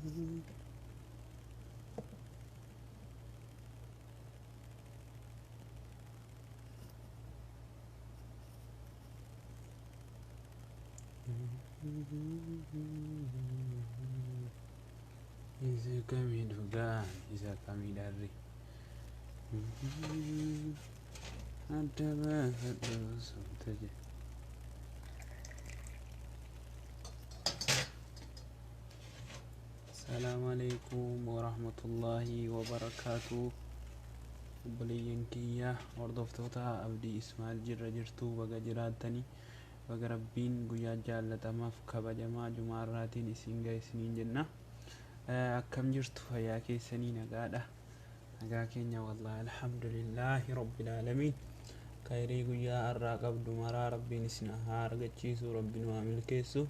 Isa kami duga, isa kami dari. Ada banget terus saja. Assalamualaikum warahmatullahi wabarakatuh. Obboleeyyan kiyya hordoftoota abdii Ismaa'il jirra jirtu baga jiraattanii baga rabbiin guyyaa jaallatamaaf kabajamaa jumaarraatiin isin ga'e isiniin jenna. Akkam jirtu fayyaa keessanii nagaadha. Nagaa keenya wallahi alhamdulillahi rabbil aalamiin. Khayrii guyyaa har'aa qabdu maraa rabbiin isin haa argachiisu, rabbiin waa milkeessu.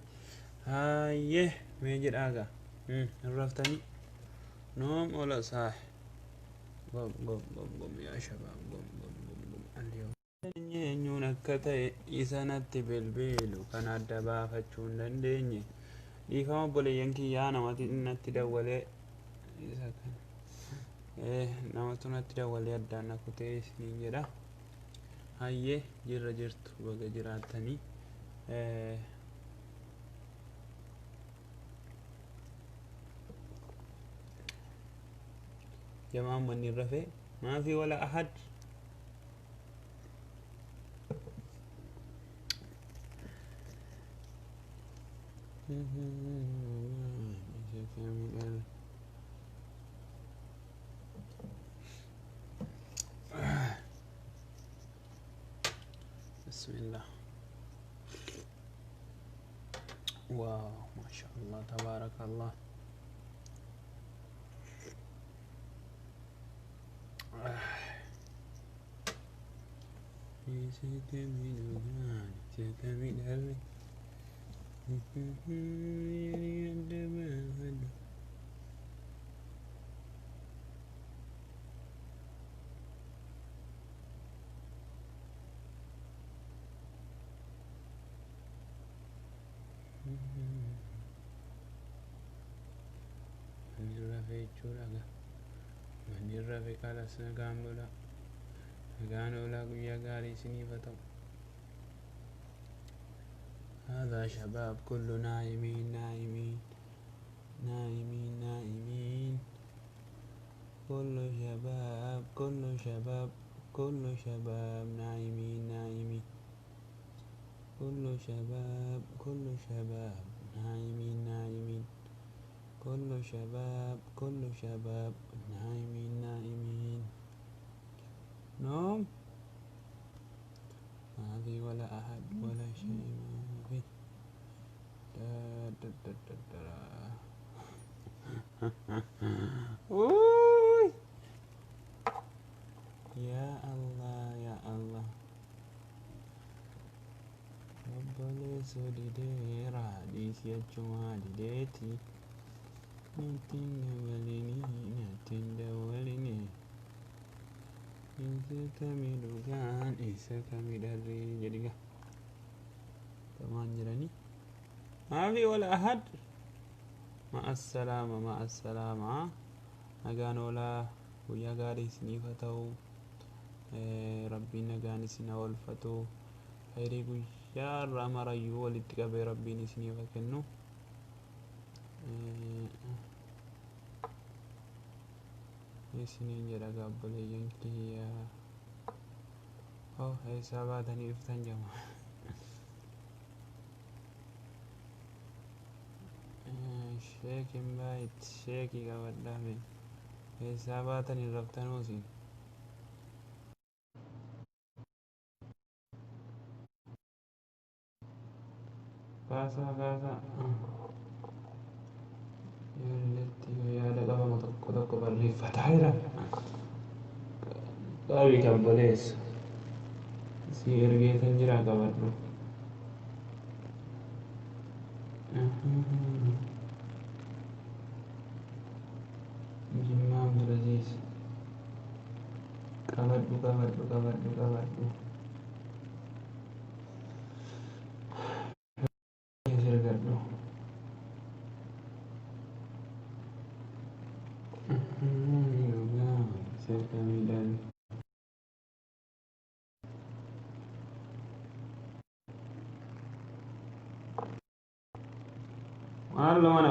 Hayyee mee jedhaagaa hin raftanii noom ola saahi gom yaa shabaab gom aliyoo eenyuun akka ta'e isanatti bilbilu kan adda baafachuu hin dandeenye dhiifama obboleeyyan kiyyaa namatti natti dawwalee isa kana namatu natti dawwalee addaan na kutee isiniin jedha. Hayyee jirra jirtu baga jiraattanii جماعة من الرفع ما في ولا أحد. بسم الله. واو ما شاء الله تبارك الله. Manirra fi kala sagaamula gaanola guyyaa gaarii siniifatau. هذا شباب كل نايمين نايمين نايمين نايمين كل شباب كل شباب كل شباب نايمين نايمين كل شباب كل شباب نايمين نايمين كل شباب كل شباب نايمين نايمين نوم ما في ولا أحد ولا شيء ما في يا الله يا الله ربنا سودي راديس يا جماعة ديتي نتين دوليني إذا kami dugaan isa kami dari jadi kah teman jerani maafi wala ahad ma'assalama nagaan oolaa guyyaa gaarii isiniif haa ta'u rabbiin nagaan isin haa oolfatu khayrii guyyaa irraa marayyuu walitti qabee rabbiin isiniif haa kennu. Isiniin jedha gaabboleeyyan kiyyaa eessaa baatanii dhuftan jama sheekin baayit sheekii qabadhaame eessaa baatanii raftanuusin kaasaa yaada qabama tokko tokko barreeffataa jira qaabii gaabboleessa si ergeetan jira qabadhu jimmaa abdulaziz qabadhu sirgadhu Halo mana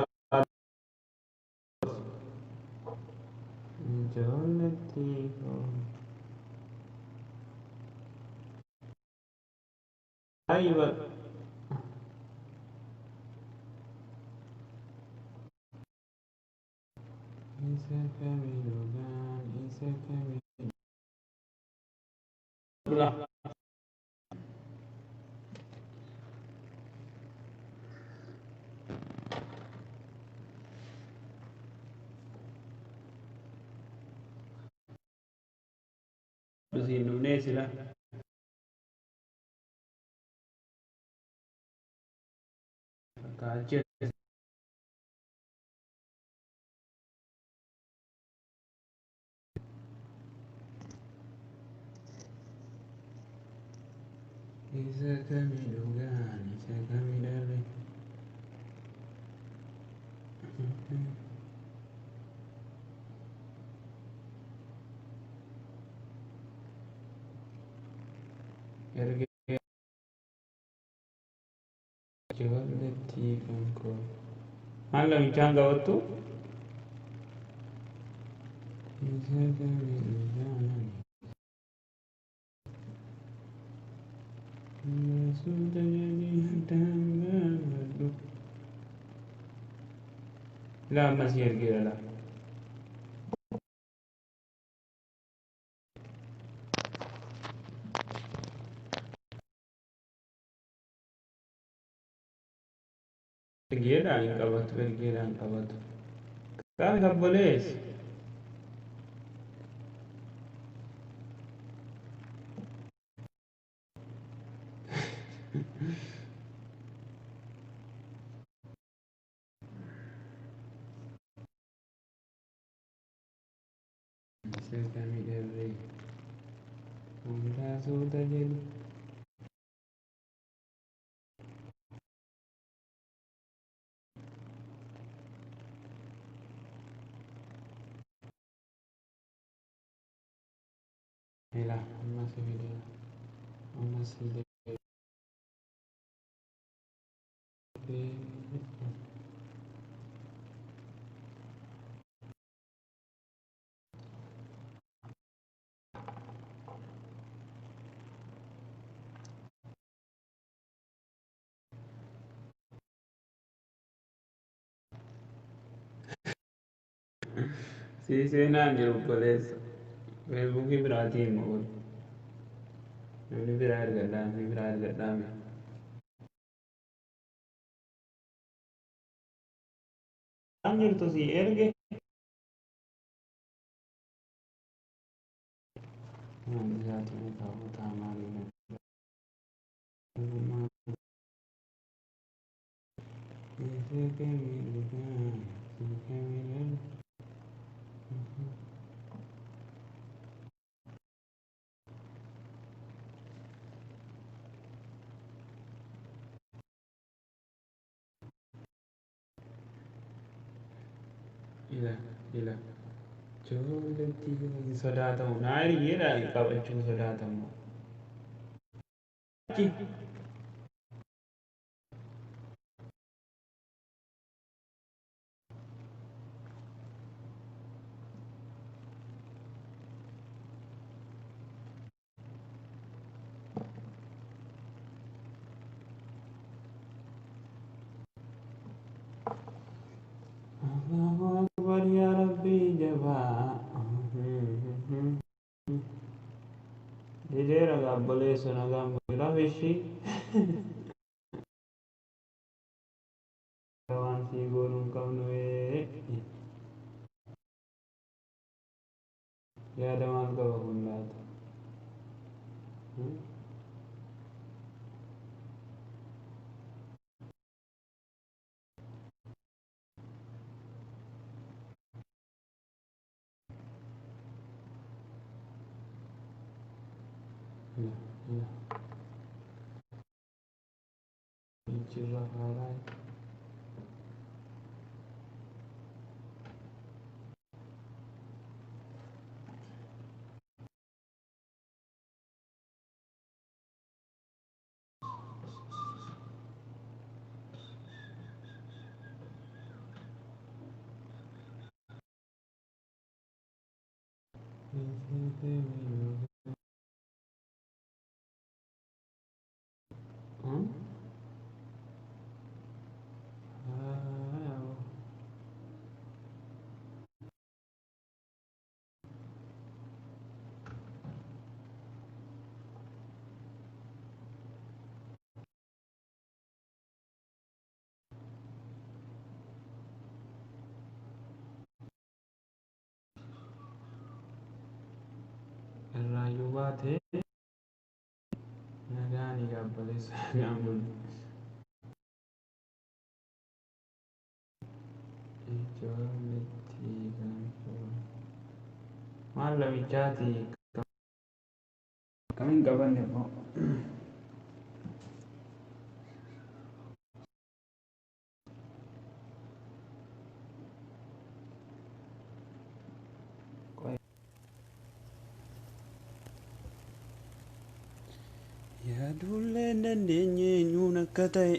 joleti Aiba Isa kamilugan Isa kamilugan Bahasa Indonesia lah Kaca Isa kamilugan Isa kamilugan Erge joleti kanko Halo icanga wattu Isa kamilugan Sudah jadi tanggal لا masih erge lah Erge yang kabat erge yang kabat kan nggak boleh Isa kami erge sudah jadi Ila masih video masih si sena jiru koles Facebook berarti mau ini berar gadam anjir tuh si erge bisa tuh tahu utama ini Ila ila joleti sodaatamu naari yeedha qabachuu sodaatamu achi Allahu Akbar ya Rabbi jabaa Jijjiira gaabboleessu nagaan bulaa fishii waan sii goonuu hin qabnu yaada maal qaba kun laata Jijjiirra haaraa Irraayyuu baatee nagaanii gaabbalessa gaamul ijoolletti gaafuu maal lamichaati kamiin qabanne moo yaaduullee hin dandeenye eenyuun akka ta'e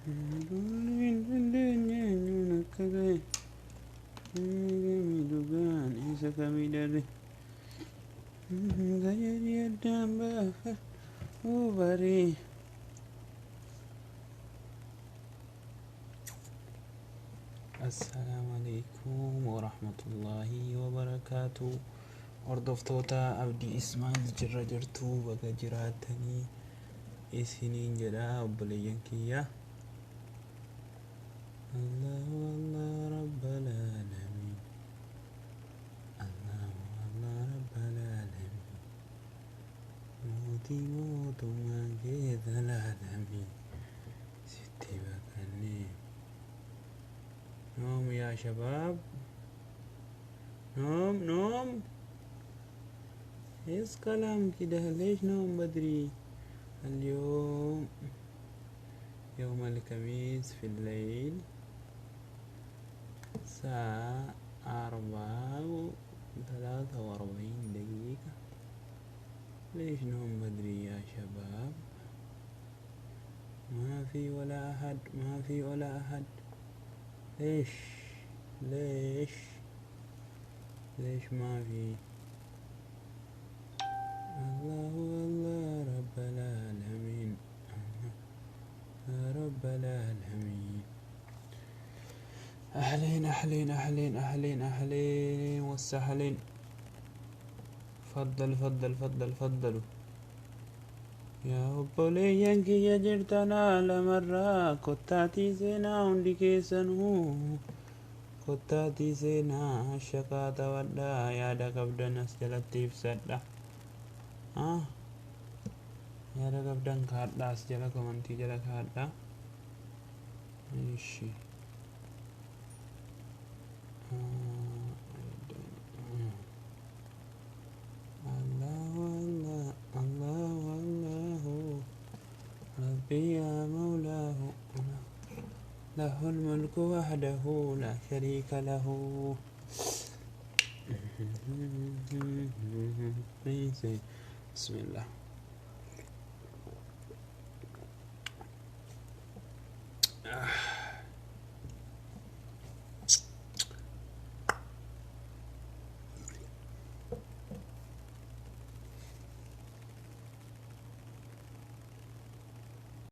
yaaduullee hin dandeenye eenyuun akka ta'e miidhugaan isa kamiidharre gayyarii addaan baafadhu barii assalaamu alaikum warahmatullaahi wabarakaatu hordoftoota abdii ismaa'il jirra jirtuu baga jiraatanii isiniin jedha obboleeyyan kiyya allahu allah rabbal aalamiin allahu allah rabbal aalamiin mootii mootummaan kee zalaalamiin sitti bakannee نوم يا شباب نوم ايش كلام كده ليش نوم بدري اليوم يوم الخميس في الليل الساعة 4:43 ليش نوم بدري يا شباب ما في ولا أحد ليش ما في الله رب العالمين رب العالمين أهلين والسهلين فضلوا يا obboleeyyan kiyya jirtanaa lamarraa kottaatii seenaa hundi keessanuu kottaatii seenaa shakaa tawadhaa yaada qabdan as jalatti ibsadha yaada qabdan kaadhaa as jala komantii jala kaadhaa ishi يا مولاه له الملك وحده لا شريك له بسم الله